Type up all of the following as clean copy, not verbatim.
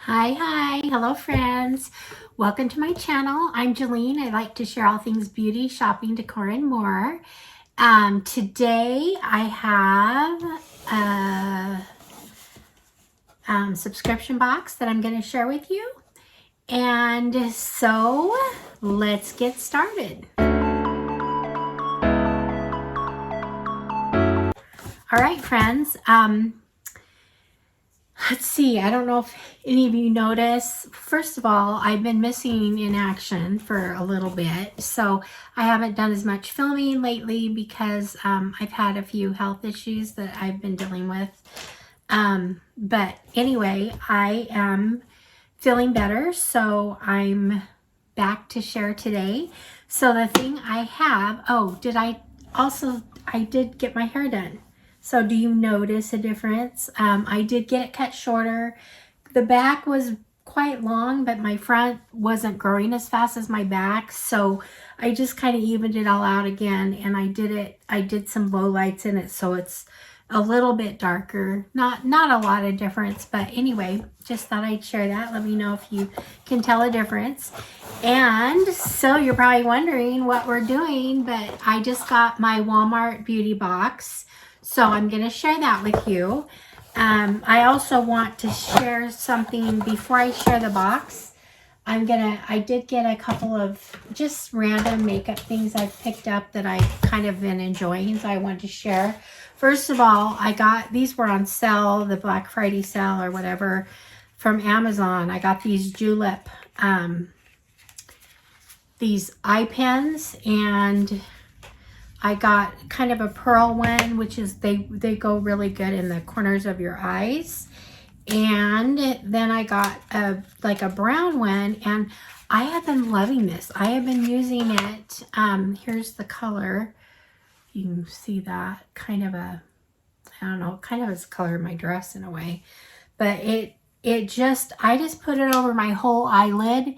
Hi, hello friends. Welcome to my channel. I'm Jolene. I like to share all things beauty, shopping, decor, and more. Today I have a subscription box that I'm going to share with you. And so let's get started. All right, friends. Let's see, I don't know if any of you notice. First of all, I've been missing in action for a little bit, so I haven't done as much filming lately because I've had a few health issues that I've been dealing with. But anyway, I am feeling better, so I'm back to share today. So the thing I have, I did get my hair done. So do you notice a difference? I did get it cut shorter. The back was quite long, but my front wasn't growing as fast as my back. So I just kind of evened it all out again, and I did some low lights in it, so it's a little bit darker. Not a lot of difference, but anyway, just thought I'd share that. Let me know if you can tell a difference. And so you're probably wondering what we're doing, but I just got my Walmart beauty box. So I'm going to share that with you. I also want to share something before I share the box. I did get a couple of just random makeup things I've picked up that I've kind of been enjoying, so I wanted to share. First of all, these were on sale, the Black Friday sale or whatever, from Amazon. I got these julep, these eye pens, and I got kind of a pearl one, which is, they go really good in the corners of your eyes. And then I got like a brown one, and I have been loving this. I have been using it. Here's the color. You can see that kind of a, I don't know, kind of is the color of my dress in a way. But I just put it over my whole eyelid.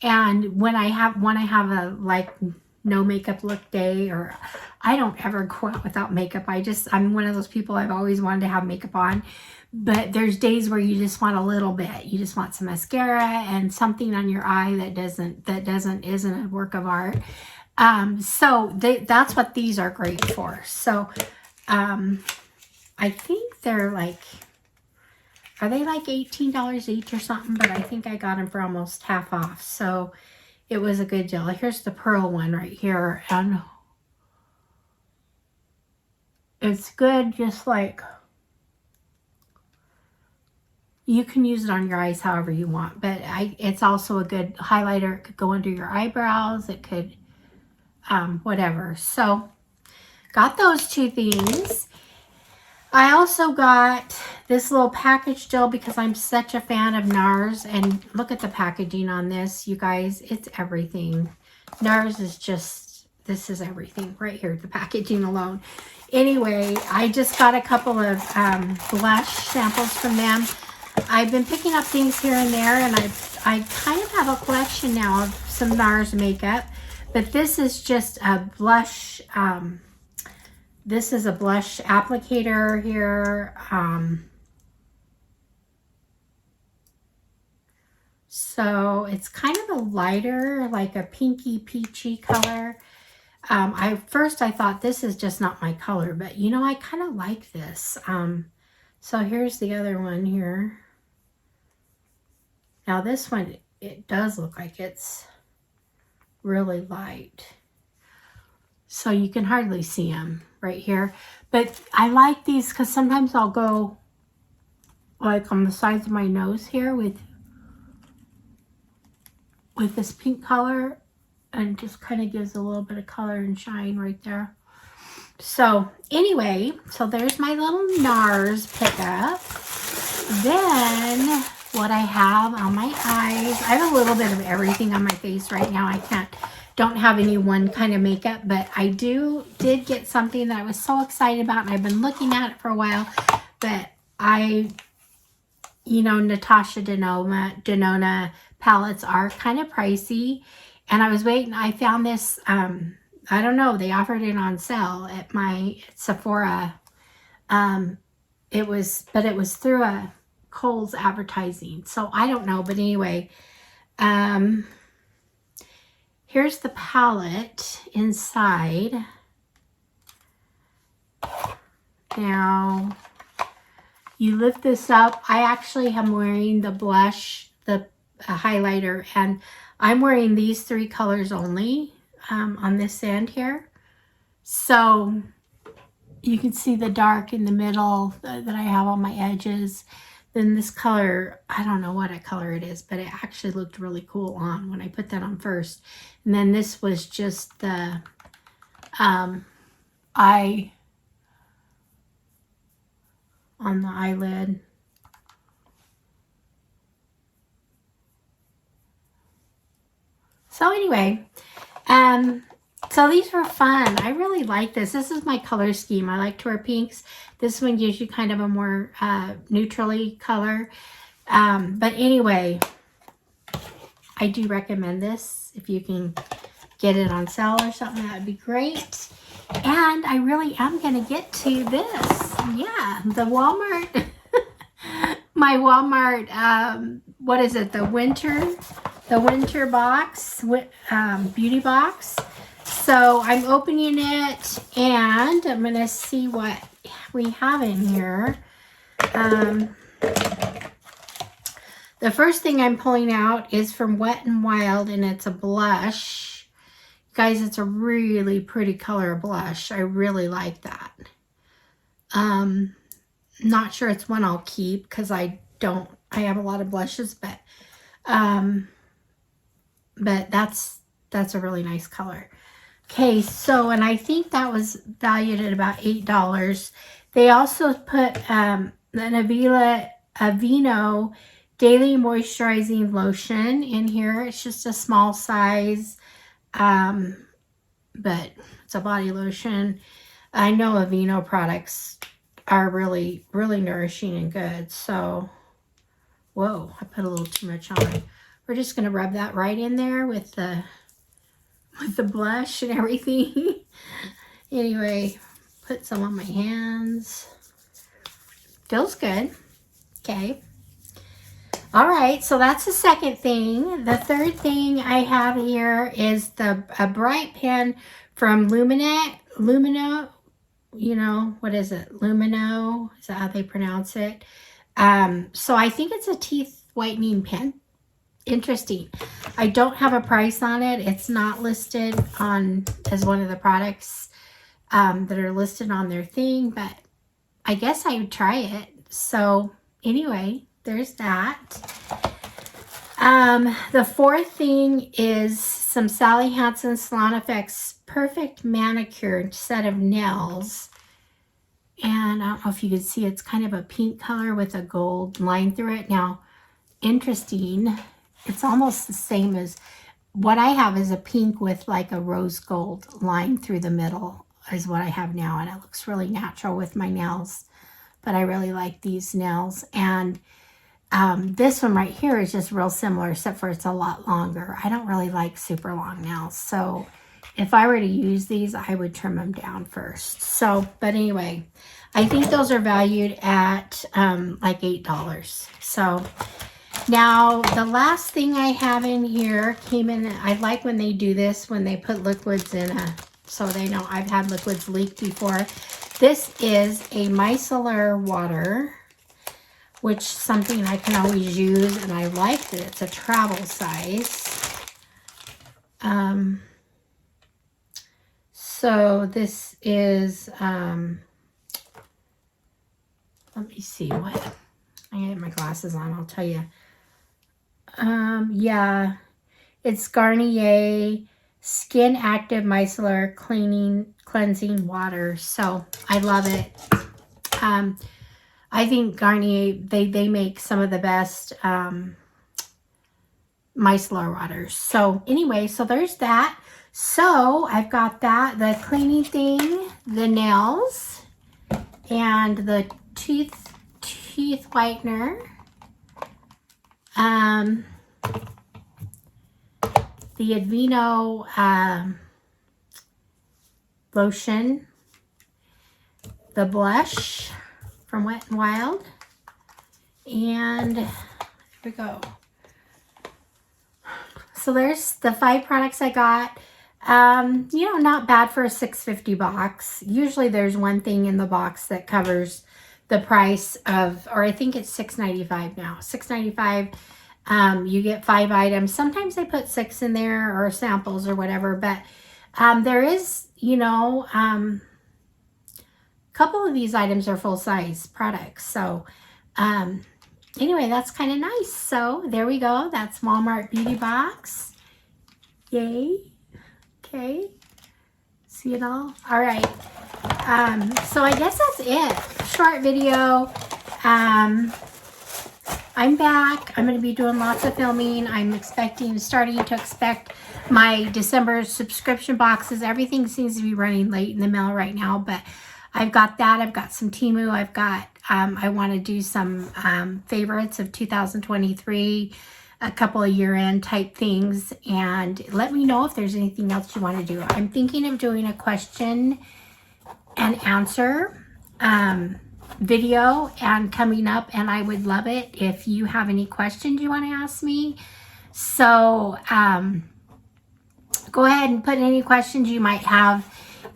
And when I have a like no makeup look day, or I don't ever go out without makeup. I'm one of those people, I've always wanted to have makeup on, but there's days where you just want a little bit. You just want some mascara and something on your eye that isn't a work of art. So that's what these are great for. So I think they're like, are they like $18 each or something? But I think I got them for almost half off. So it was a good deal. Here's the pearl one right here. And it's good, just like, you can use it on your eyes however you want. But it's also a good highlighter. It could go under your eyebrows. It could, whatever. So got those two things. I also got this little package deal because I'm such a fan of NARS. And look at the packaging on this, you guys. It's everything. NARS is just, this is everything right here, the packaging alone. Anyway, I just got a couple of blush samples from them. I've been picking up things here and there, and I kind of have a collection now of some NARS makeup. But this is just a blush, this is a blush applicator here. So it's kind of a lighter, like a pinky peachy color. First I thought this is just not my color, but you know, I kind of like this. So here's the other one here. Now this one, it does look like it's really light. So you can hardly see them right here. But I like these because sometimes I'll go like on the sides of my nose here with this pink color, and just kind of gives a little bit of color and shine right there. So anyway, so there's my little NARS pickup. Then what I have on my eyes, I have a little bit of everything on my face right now. Don't have any one kind of makeup, but I did get something that I was so excited about, and I've been looking at it for a while. But you know, Natasha Denona palettes are kind of pricey, and I was waiting. I found this, I don't know, they offered it on sale at my Sephora. It was through a Kohl's advertising. So I don't know, but anyway, here's the palette inside. Now, you lift this up. I actually am wearing the blush, the highlighter, and I'm wearing these 3 colors only on this end here. So you can see the dark in the middle that I have on my edges. Then this color, I don't know what color it is, but it actually looked really cool on when I put that on first. And then this was just the eye on the eyelid. So anyway, so these were fun. I really like this. This is my color scheme. I like to wear pinks. This one gives you kind of a more neutrally color. But anyway, I do recommend this. If you can get it on sale or something, that would be great. And I really am going to get to this. Yeah, the Walmart, my Walmart, what is it? The winter box, beauty box. So I'm opening it and I'm going to see what we have in here. The first thing I'm pulling out is from Wet n Wild, and it's a blush. Guys, it's a really pretty color blush. I really like that. Not sure it's one I'll keep because I have a lot of blushes, but that's a really nice color. Okay, so, and I think that was valued at about $8. They also put an Aveeno Daily Moisturizing Lotion in here. It's just a small size, but it's a body lotion. I know Aveeno products are really, really nourishing and good. So, whoa, I put a little too much on. We're just going to rub that right in there with the blush and everything. Anyway, put some on my hands. Feels good. Okay. All right, so that's the second thing. The third thing I have here is a bright pen from Lumino, you know, what is it? Lumino, is that how they pronounce it? So I think it's a teeth whitening pen. Interesting. I don't have a price on it. It's not listed on as one of the products that are listed on their thing, but I guess I would try it. So anyway, there's that. The fourth thing is some Sally Hansen Salon Effects Perfect Manicure set of nails. And I don't know if you can see, it's kind of a pink color with a gold line through it. Now, interesting. It's almost the same as what I have is a pink with like a rose gold line through the middle is what I have now. And it looks really natural with my nails. But I really like these nails. And this one right here is just real similar, except for it's a lot longer. I don't really like super long nails. So if I were to use these, I would trim them down first. So, but anyway, I think those are valued at like $8. So now the last thing I have in here came in. I like when they do this, when they put liquids in so they know I've had liquids leak before. This is a micellar water, which is something I can always use, and I like that it's a travel size. So this is, let me see what, I get my glasses on, I'll tell you. Yeah, it's Garnier Skin Active Micellar Cleansing Water. So I love it. I think Garnier, they make some of the best micellar waters. So anyway, so there's that. So I've got that, the cleaning thing, the nails, and the teeth whitener. The Aveeno lotion, the blush from Wet n Wild, And there we go. So there's the 5 products I got. You know, not bad for a $6.50 box. Usually there's one thing in the box that covers the price of, or I think it's $6.95 now. $6.95. You get 5 items. Sometimes they put 6 in there or samples or whatever, but there is, you know, a couple of these items are full-size products. So anyway, that's kind of nice. So there we go. That's Walmart Beauty Box. Yay. Okay. See it all? All right. So I guess that's it. Short video. I'm back. I'm going to be doing lots of filming. I'm starting to expect my December subscription boxes. Everything seems to be running late in the mail right now, but I've got that. I've got some Temu. I've got, I want to do some favorites of 2023, a couple of year-end type things, and let me know if there's anything else you want to do. I'm thinking of doing a question and answer video and coming up, and I would love it if you have any questions you want to ask me. So go ahead and put any questions you might have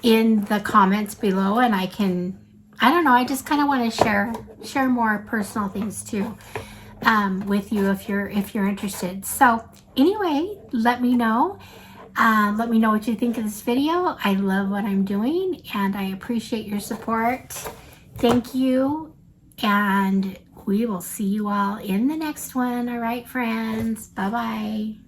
in the comments below, and I don't know, I just kind of want to share more personal things too with you if you're interested. So anyway, let me know what you think of this video. I love what I'm doing and I appreciate your support. Thank you, and we will see you all in the next one. All right, friends. Bye-bye.